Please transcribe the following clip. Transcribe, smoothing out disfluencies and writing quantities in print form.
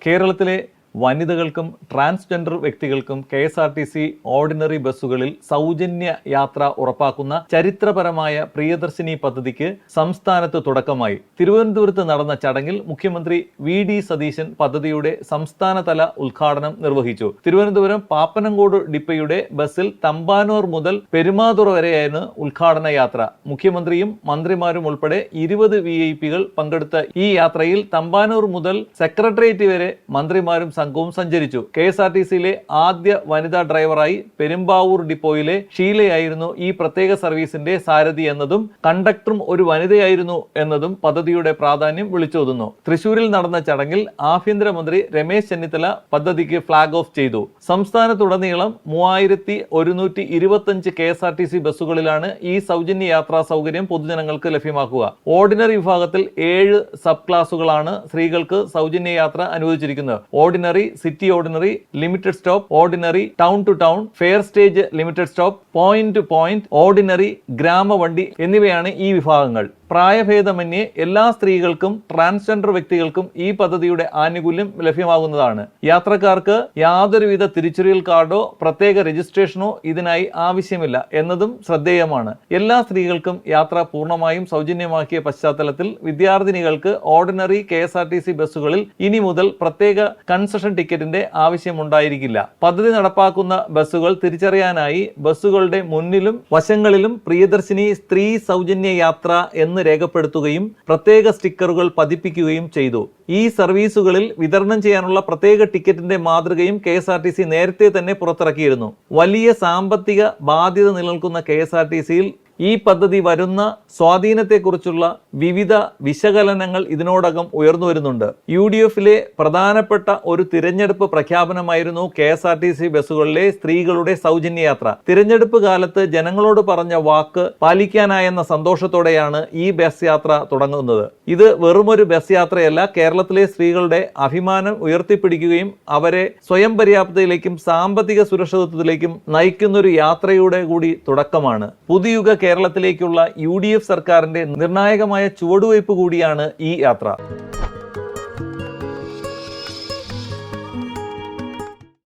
കേരളത്തിലെ വനിതകൾക്കും ട്രാൻസ്ജെൻഡർ വ്യക്തികൾക്കും KSRTC ordinary ബസ്സുകളിൽ സൗജന്യ യാത്ര ഉറപ്പാക്കുന്ന ചരിത്രപരമായ പ്രിയദർശിനി പദ്ധതിക്ക് സംസ്ഥാനത്ത് തുടക്കമായി. തിരുവനന്തപുരത്ത് നടന്ന ചടങ്ങിൽ മുഖ്യമന്ത്രി VD സതീശൻ പദ്ധതിയുടെ സംസ്ഥാനതല ഉദ്ഘാടനം നിർവഹിച്ചു. തിരുവനന്തപുരം പാപ്പനംകോട് ഡിപ്പോയുടെ ബസ്സിൽ തമ്പാനൂർ മുതൽ പെരുമാതുറ വരെയായിരുന്നു ഉദ്ഘാടന യാത്ര. മുഖ്യമന്ത്രിയും മന്ത്രിമാരും ഉൾപ്പെടെ 20 VIP-കൾ പങ്കെടുത്ത ഈ യാത്രയിൽ തമ്പാനൂർ മുതൽ സെക്രട്ടേറിയറ്റ് വരെ മന്ത്രിമാരും സംഘവും സഞ്ചരിച്ചു. KSRTCയിലെ ആദ്യ വനിതാ ഡ്രൈവറായി പെരുമ്പാവൂർ ഡിപ്പോയിലെ ഷീലയായിരുന്നു ഈ പ്രത്യേക സർവീസിന്റെ സാരഥി എന്നതും കണ്ടക്ടറും ഒരു വനിതയായിരുന്നു എന്നതും പദ്ധതിയുടെ പ്രാധാന്യം വിളിച്ചോതുന്നു. തൃശൂരിൽ നടന്ന ചടങ്ങിൽ ആഭ്യന്തരമന്ത്രി രമേശ് ചെന്നിത്തല പദ്ധതിക്ക് ഫ്ളാഗ് ഓഫ് ചെയ്തു. സംസ്ഥാനത്തുടനീളം 3125 KSRTC ബസ്സുകളിലാണ് ഈ സൗജന്യ യാത്രാ സൗകര്യം പൊതുജനങ്ങൾക്ക് ലഭ്യമാക്കുക. ഓർഡിനറി വിഭാഗത്തിൽ 7 സബ് ക്ലാസുകളാണ് സ്ത്രീകൾക്ക് സൗജന്യ യാത്ര അനുവദിച്ചിരിക്കുന്നത്. Ordinary, city ordinary, limited stop ordinary, town to town, fare stage limited stop, point to point ordinary, ഗ്രാമവണ്ടി എന്നിവയാണ് ഈ വിഭാഗങ്ങൾ. പ്രായഭേദമന്യേ എല്ലാ സ്ത്രീകൾക്കും ട്രാൻസ്ജെൻഡർ വ്യക്തികൾക്കും ഈ പദ്ധതിയുടെ ആനുകൂല്യം ലഭ്യമാകുന്നതാണ്. യാത്രക്കാർക്ക് യാതൊരുവിധ തിരിച്ചറിയൽ കാർഡോ പ്രത്യേക രജിസ്ട്രേഷനോ ഇതിനായി ആവശ്യമില്ല എന്നതും ശ്രദ്ധേയമാണ്. എല്ലാ സ്ത്രീകൾക്കും യാത്ര പൂർണ്ണമായും സൗജന്യമാക്കിയ പശ്ചാത്തലത്തിൽ വിദ്യാർത്ഥിനികൾക്ക് ഓർഡിനറി KSRTC ബസ്സുകളിൽ ഇനി മുതൽ പ്രത്യേക കൺസെഷൻ ടിക്കറ്റിന്റെ ആവശ്യമുണ്ടായിരിക്കില്ല. പദ്ധതി നടപ്പാക്കുന്ന ബസ്സുകൾ തിരിച്ചറിയാനായി ബസ്സുകളുടെ മുന്നിലും വശങ്ങളിലും പ്രിയദർശിനി സ്ത്രീ സൗജന്യ യാത്ര എന്ന് രേഖപ്പെടുത്തുകയും പ്രത്യേക സ്റ്റിക്കറുകൾ പതിപ്പിക്കുകയും ചെയ്തു. ഈ സർവീസുകളിൽ വിതരണം ചെയ്യാനുള്ള പ്രത്യേക ടിക്കറ്റിന്റെ മാതൃകയും KSRTC നേരത്തെ തന്നെ പുറത്തിറക്കിയിരുന്നു. വലിയ സാമ്പത്തിക ബാധ്യത നിലനിൽക്കുന്ന KSRTCയിൽ ഈ പദ്ധതി വരുന്ന സ്വാധീനത്തെക്കുറിച്ചുള്ള വിവിധ വിശകലനങ്ങൾ ഇതിനോടകം ഉയർന്നു വരുന്നുണ്ട്. UDFിലെ പ്രധാനപ്പെട്ട ഒരു തിരഞ്ഞെടുപ്പ് പ്രഖ്യാപനമായിരുന്നു KSRTC ബസ്സുകളിലെ സ്ത്രീകളുടെ സൗജന്യ യാത്ര. തിരഞ്ഞെടുപ്പ് കാലത്ത് ജനങ്ങളോട് പറഞ്ഞ വാക്ക് പാലിക്കാനായെന്ന സന്തോഷത്തോടെയാണ് ഈ ബസ് യാത്ര തുടങ്ങുന്നത്. ഇത് വെറുമൊരു ബസ് യാത്രയല്ല, കേരളത്തിലെ സ്ത്രീകളുടെ അഭിമാനം ഉയർത്തിപ്പിടിക്കുകയും അവരെ സ്വയം പര്യാപ്തതയിലേക്കും സാമ്പത്തിക സുരക്ഷിതത്വത്തിലേക്കും നയിക്കുന്നൊരു യാത്രയുടെ കൂടി തുടക്കമാണ്. പുതുയുഗ കേരളത്തിലേക്കുള്ള UDF സർക്കാരിന്റെ നിർണായകമായ ചുവടുവയ്പ് കൂടിയാണ് ഈ യാത്ര.